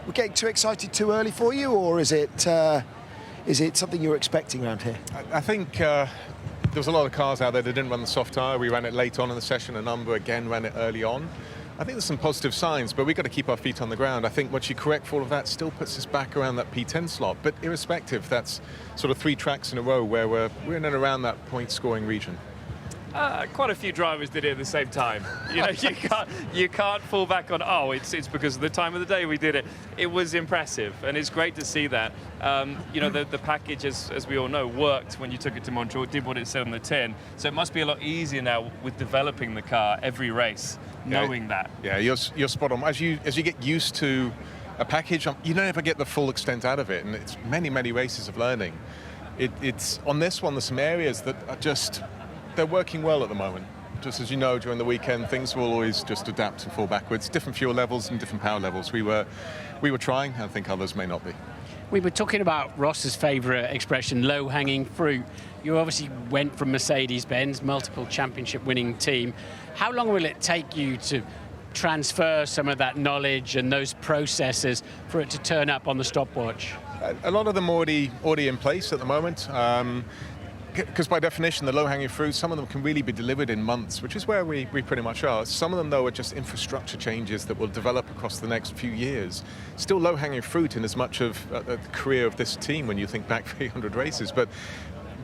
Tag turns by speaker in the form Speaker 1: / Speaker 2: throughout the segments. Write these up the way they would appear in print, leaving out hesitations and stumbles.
Speaker 1: we're getting too excited too early for you, or is it something you're expecting around here?
Speaker 2: I think there was a lot of cars out there that didn't run the soft tyre. We ran it late on in the session. A number again ran it early on. I think there's some positive signs, but we've got to keep our feet on the ground. I think once you correct for all of that, still puts us back around that P10 slot. But irrespective, that's sort of 3 tracks in a row where we're in and around that point-scoring region.
Speaker 3: Quite a few drivers did it at the same time. You know, you can't fall back on, oh, it's because of the time of the day we did it. It was impressive, and it's great to see that. You know, the package, as we all know, worked when you took it to Montreal. It did what it said on the tin. So it must be a lot easier now with developing the car every race, knowing that.
Speaker 2: Yeah, you're spot on. As you get used to a package, you don't ever get the full extent out of it, and it's many races of learning. It's on this one, there's some areas that are just, they're working well at the moment. Just as you know, during the weekend, things will always just adapt and fall backwards. Different fuel levels and different power levels. We were trying, I think others may not be.
Speaker 4: We were talking about Ross's favourite expression, low-hanging fruit. You obviously went from Mercedes-Benz, multiple championship-winning team. How long will it take you to transfer some of that knowledge and those processes for it to turn up on the stopwatch?
Speaker 2: A lot of them already in place at the moment. Because by definition, the low-hanging fruit, some of them can really be delivered in months, which is where we pretty much are. Some of them, though, are just infrastructure changes that will develop across the next few years. Still low-hanging fruit in as much of the career of this team when you think back 300 races, but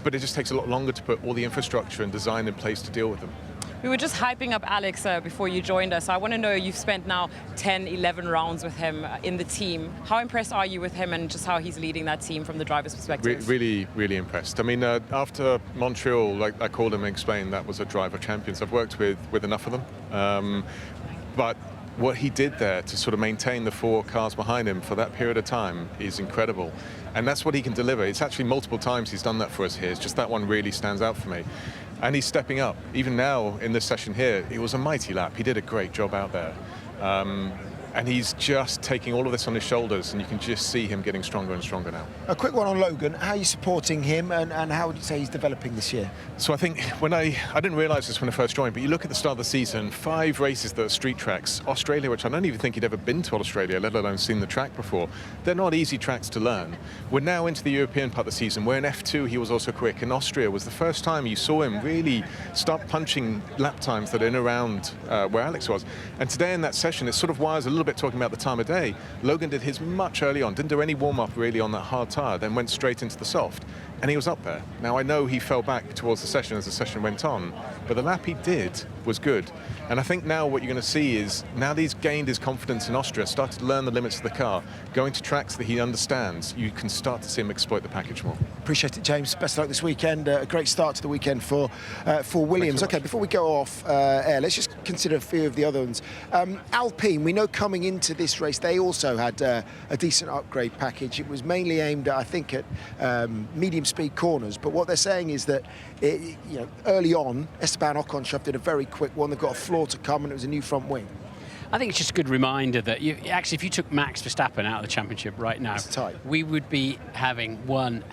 Speaker 2: it just takes a lot longer to put all the infrastructure and design in place to deal with them.
Speaker 5: We were just hyping up Alex before you joined us. I want to know, you've spent now 10, 11 rounds with him in the team. How impressed are you with him and just how he's leading that team from the driver's perspective?
Speaker 2: Really impressed. I mean, after Montreal, like I called him and explained, that was a driver champions. I've worked with enough of them. But what he did there to sort of maintain the 4 cars behind him for that period of time is incredible. And that's what he can deliver. It's actually multiple times he's done that for us here. It's just that one really stands out for me. And he's stepping up. Even now in this session here, it was a mighty lap. He did a great job out there. And he's just taking all of this on his shoulders, and you can just see him getting stronger and stronger now.
Speaker 1: A quick one on Logan. How are you supporting him, and how would you say he's developing this year?
Speaker 2: So I think when I didn't realise this when I first joined, but you look at the start of the season, 5 races that are street tracks. Australia, which I don't even think he'd ever been to Australia, let alone seen the track before. They're not easy tracks to learn. We're now into the European part of the season, where in F2 he was also quick, and Austria was the first time you saw him really start punching lap times that are in around where Alex was. And today in that session, it sort of wires a little bit talking about the time of day. Logan did his much early on, didn't do any warm-up really on that hard tyre, then went straight into the soft, and he was up there. Now I know he fell back towards the session as the session went on, but the lap he did was good. And I think now what you're going to see is, now that he's gained his confidence in Austria, started to learn the limits of the car, going to tracks that he understands, you can start to see him exploit the package more.
Speaker 1: Appreciate it, James. Best of luck this weekend. A great start to the weekend for Williams. Okay, before we go off air, let's just consider a few of the other ones. Alpine, we know coming into this race, they also had a decent upgrade package. It was mainly aimed at, I think, at medium-speed corners. But what they're saying is that, early on, Esteban Ocon shoved in a very quick one. They've got a floor to come, and it was a new front wing.
Speaker 4: I think it's just a good reminder that actually, if you took Max Verstappen out of the championship right now, we would be having one